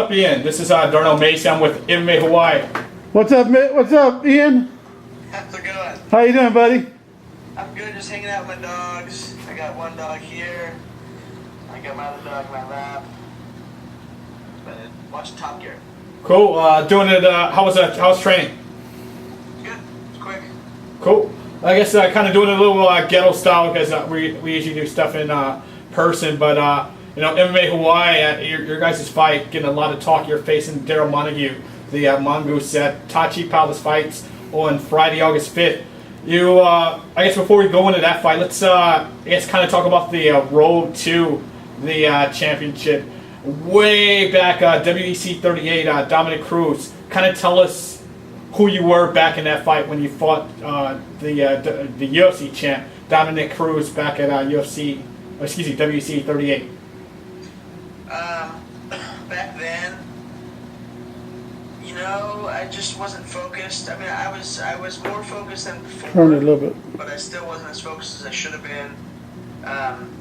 up, Ian? This is Darrell Montague. I'm with MMAHawaii. What's up, What's up, Ian? How's it going? How you doing, buddy? I'm good, just hanging out with my dogs. I got one dog here. I got my other dog in my lap. But watching Top Gear. Cool. Doing it. How was training? Good. It's quick. Cool. I guess kind of doing it a little ghetto style because we usually do stuff in person. But you know, MMAHawaii, your guys' fight getting a lot of talk. You're facing Darrell Montague, the Mongoose at Tachi Palace fights on Friday, August 5th. You, I guess before we go into that fight, let's I guess kind of talk about the road to the championship. Way back, WEC 38, Dominic Cruz. Kind of tell us who you were back in that fight when you fought the UFC champ Dominic Cruz back at WEC 38. Back then, you know, I just wasn't focused. I mean, I was more focused than before. Turn it a little bit. But I still wasn't as focused as I should have been.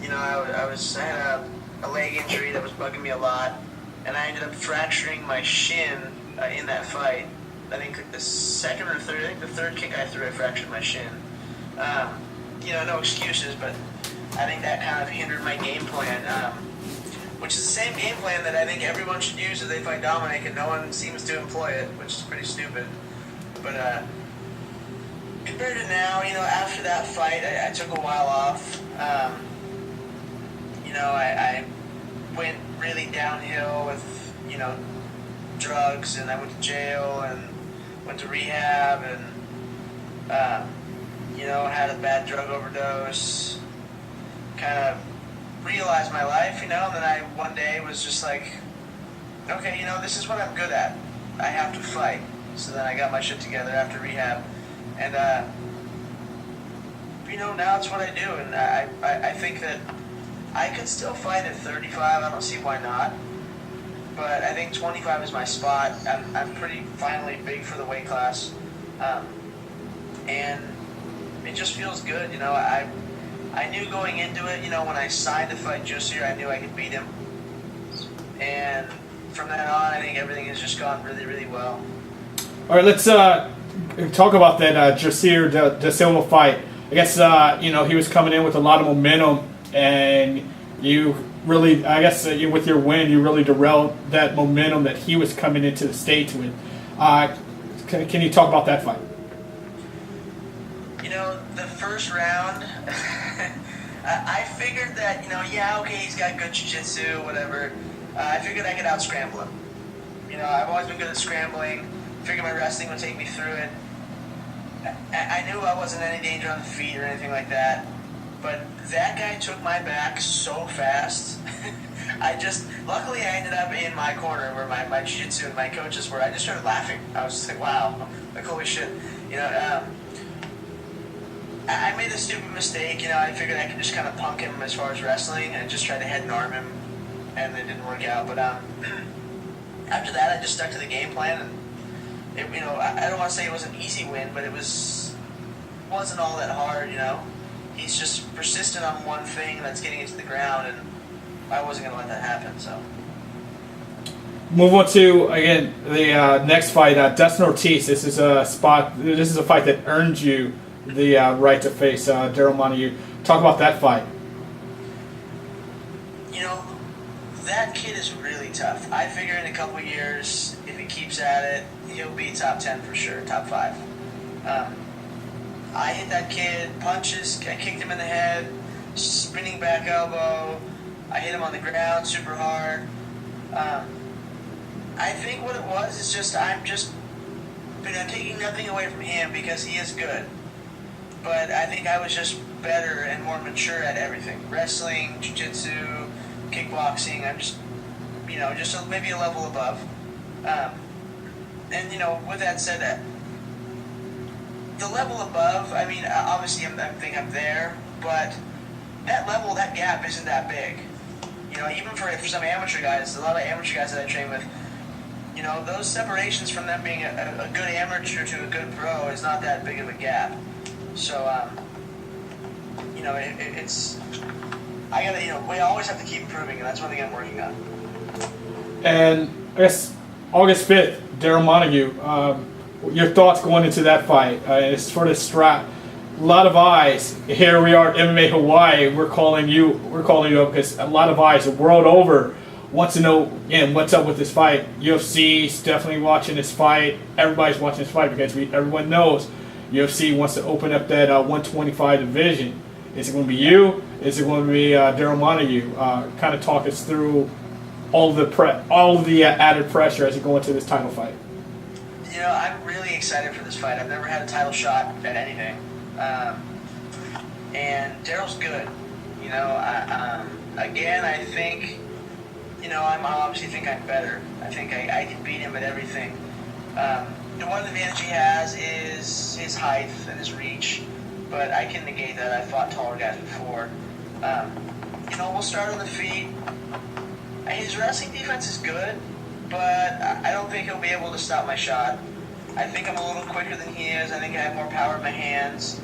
You know, I had a leg injury that was bugging me a lot, and I ended up fracturing my shin in that fight. I think the second or third, I think the third kick I threw, I fractured my shin. You know, no excuses, but I think that kind of hindered my game plan, which is the same game plan that I think everyone should use if they fight Dominic, and no one seems to employ it, which is pretty stupid. But compared to now, you know, after that fight, I took a while off. You know, I went really downhill with, you know, drugs, and I went to jail and went to rehab, and you know, had a bad drug overdose. Kind of realized my life, you know, and then I one day was just like, okay, you know, this is what I'm good at. I have to fight. So then I got my shit together after rehab, and you know, now it's what I do, and I think that I could still fight at 35. I don't see why not. But I think 25 is my spot. I'm pretty finally big for the weight class, and it just feels good. You know, I knew going into it, you know, when I signed to fight Josier, I knew I could beat him, and from then on, I think everything has just gone really, really well. All right, let's talk about that Josier De Silva fight. I guess you know, he was coming in with a lot of momentum, and you really, I guess with your win, you really derailed that momentum that he was coming into the States with. Can you talk about that fight? You know, the first round, I figured that, you know, yeah, okay, he's got good jiu-jitsu, whatever. I figured I could out-scramble him. You know, I've always been good at scrambling. Figured my wrestling would take me through it. I knew I wasn't in any danger on the feet or anything like that. But that guy took my back so fast. Luckily I ended up in my corner where my jiu-jitsu and my coaches were. I just started laughing. I was just like, wow, like, holy shit. You know, I made a stupid mistake. You know, I figured I could just kind of punk him as far as wrestling and just try to head and arm him, and it didn't work out. But after that, I just stuck to the game plan, and it, you know, I don't want to say it was an easy win, but it wasn't all that hard. You know, he's just persistent on one thing that's getting it to the ground, and I wasn't going to let that happen. So move on to again the next fight, Dustin Ortiz. This is a fight that earned you the right to face Darrell Montague. Talk about that fight. You know, that kid is really tough. I figure in a couple years, if he keeps at it, he'll be top 10 for sure, top 5. I hit that kid, punches, I kicked him in the head, spinning back elbow, I hit him on the ground super hard. I think what it was is just, I'm taking nothing away from him because he is good. But I think I was just better and more mature at everything. Wrestling, jiu-jitsu, kickboxing, I'm just, you know, just maybe a level above. And, you know, with that said, the level above, I mean, obviously I think I'm there, but that level, that gap isn't that big. You know, even for some amateur guys, a lot of amateur guys that I train with, you know, those separations from them being a good amateur to a good pro is not that big of a gap. So, you know, I gotta, you know, we always have to keep improving, and that's one thing I'm working on. And I guess August 5th, Darrell Montague. Your thoughts going into that fight? It's for the strap. A lot of eyes. Here we are at MMA Hawaii. We're calling you up because a lot of eyes the world over wants to know again what's up with this fight. UFC's definitely watching this fight. Everybody's watching this fight because everyone knows UFC wants to open up that 125 division. Is it going to be you? Is it going to be Darrell Montague? Kind of talk us through all the added pressure as you go into this title fight. You know, I'm really excited for this fight. I've never had a title shot at anything, and Darrell's good. You know, again, I think, you know, I obviously think I'm better. I think I can beat him at everything. One advantage he has is his height and his reach, but I can negate that. I've fought taller guys before. You know, we'll start on the feet. His wrestling defense is good, but I don't think he'll be able to stop my shot. I think I'm a little quicker than he is. I think I have more power in my hands.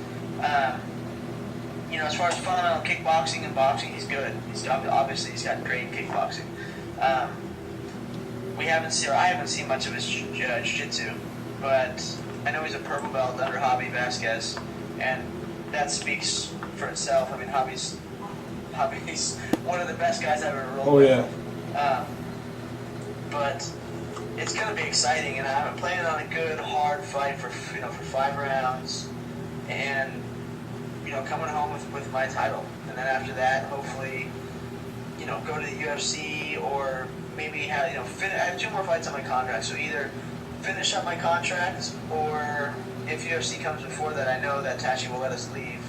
You know, as far as fundamental kickboxing and boxing, he's good. Obviously he's got great kickboxing. I haven't seen much of his jiu-jitsu, but I know he's a purple belt under Javi Vasquez, and that speaks for itself. I mean, Javi's one of the best guys I've ever rolled with. Yeah. But it's going to be exciting, and I'm planning on a good, hard fight for 5 rounds, and coming home with my title, and then after that, hopefully, go to the UFC or maybe have I have 2 more fights on my contract, so either finish up my contract, or if UFC comes before that, I know that Tachi will let us leave,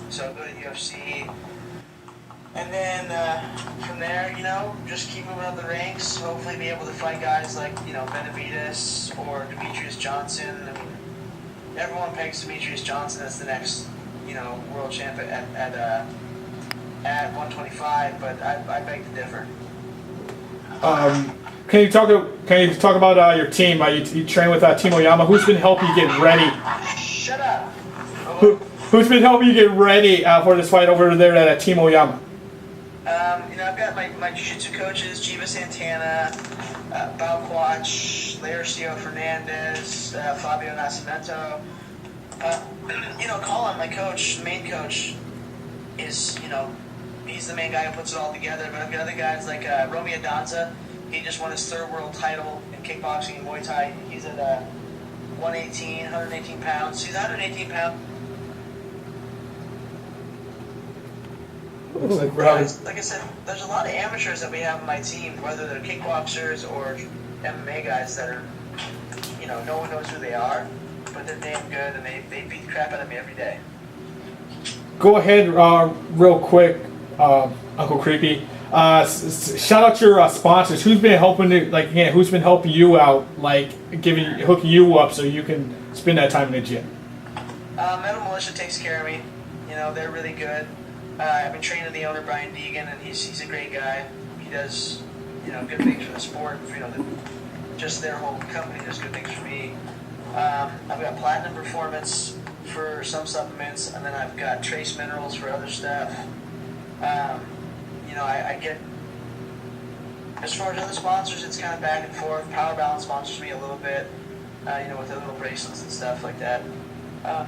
so go to UFC. And then from there, just keep moving up the ranks. Hopefully, be able to fight guys like Benavidez or Demetrius Johnson. I mean, everyone pegs Demetrius Johnson as the next world champ at 125, but I beg to differ. Can you talk about your team? You train with Team Oyama. Who's been helping you get ready? Shut up. Who's been helping you get ready for this fight over there at Team Oyama? I've got my jiu-jitsu coaches, Jiva Santana, Bao Quach, Laercio Fernandez, Fabio Nascimento. Colin, my coach, main coach, is, he's the main guy who puts it all together. But I've got other guys like Romy Adanza. He just won his 3rd world title in kickboxing and Muay Thai. He's at 118 pounds. He's 118 pounds. Like I said, there's a lot of amateurs that we have on my team, whether they're kickboxers or MMA guys that are, no one knows who they are, but they're damn good, and they beat the crap out of me every day. Go ahead, real quick, Uncle Creepy. Shout out your sponsors. Who's been helping who's been helping you out, hooking you up so you can spend that time in the gym? Metal Militia takes care of me. They're really good. I've been training the owner, Brian Deegan, and he's a great guy. He does, good things for the sport. Just their whole company does good things for me. I've got Platinum Performance for some supplements, and then I've got Trace Minerals for other stuff. I get, as far as other sponsors, it's kind of back and forth. Power Balance sponsors me a little bit, with their little bracelets and stuff like that.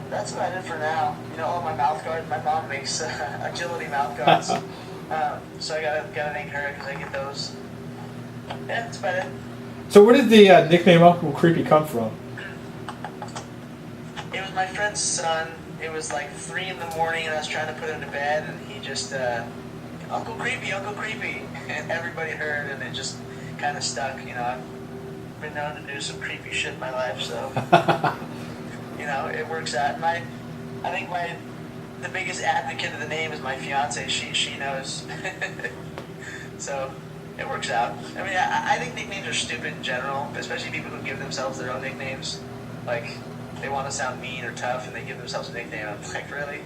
That's about it for now. All my mouth guards, my mom makes agility mouth guards. So I gotta thank her because I get those. Yeah, that's about it. So where did the nickname Uncle Creepy come from? It was my friend's son. It was like 3 in the morning, and I was trying to put him to bed, and he just, Uncle Creepy, Uncle Creepy. And everybody heard, and it just kind of stuck. I've been known to do some creepy shit in my life, so... it works out. I think the biggest advocate of the name is my fiance. She knows. So it works out. I mean, I think nicknames are stupid in general, especially people who give themselves their own nicknames. Like, they want to sound mean or tough, and they give themselves a nickname. I'm like, really?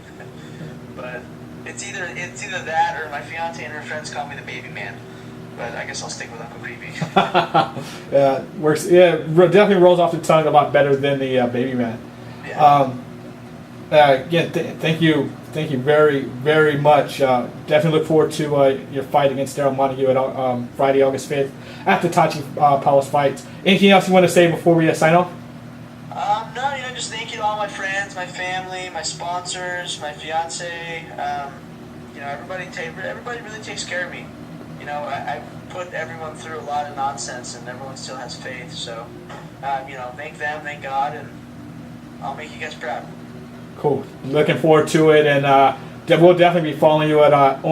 But it's either that, or my fiance and her friends call me the Baby Man. But I guess I'll stick with Uncle Creepy. Yeah, works. Yeah, definitely rolls off the tongue a lot better than the Baby Man. Yeah. again, thank you very, very much. Definitely look forward to your fight against Darrell Montague at Friday, August 5th at the Tachi Palace fight. Anything else you want to say before we sign off? No, just thank you to all my friends, my family, my sponsors, my fiance. Everybody really takes care of me. I put everyone through a lot of nonsense, and everyone still has faith. So, thank them, thank God, and I'll make you guys proud. Cool. Looking forward to it, and we'll definitely be following you at at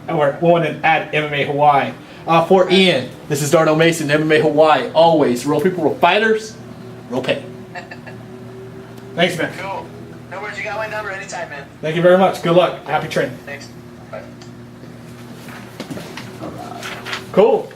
MMA Hawaii. For Ian, this is Darrell Mason, MMA Hawaii. Always real people, real fighters, real pay. Thanks, man. Cool. No worries. You got my number anytime, man. Thank you very much. Good luck. Happy training. Thanks. Bye. Cool.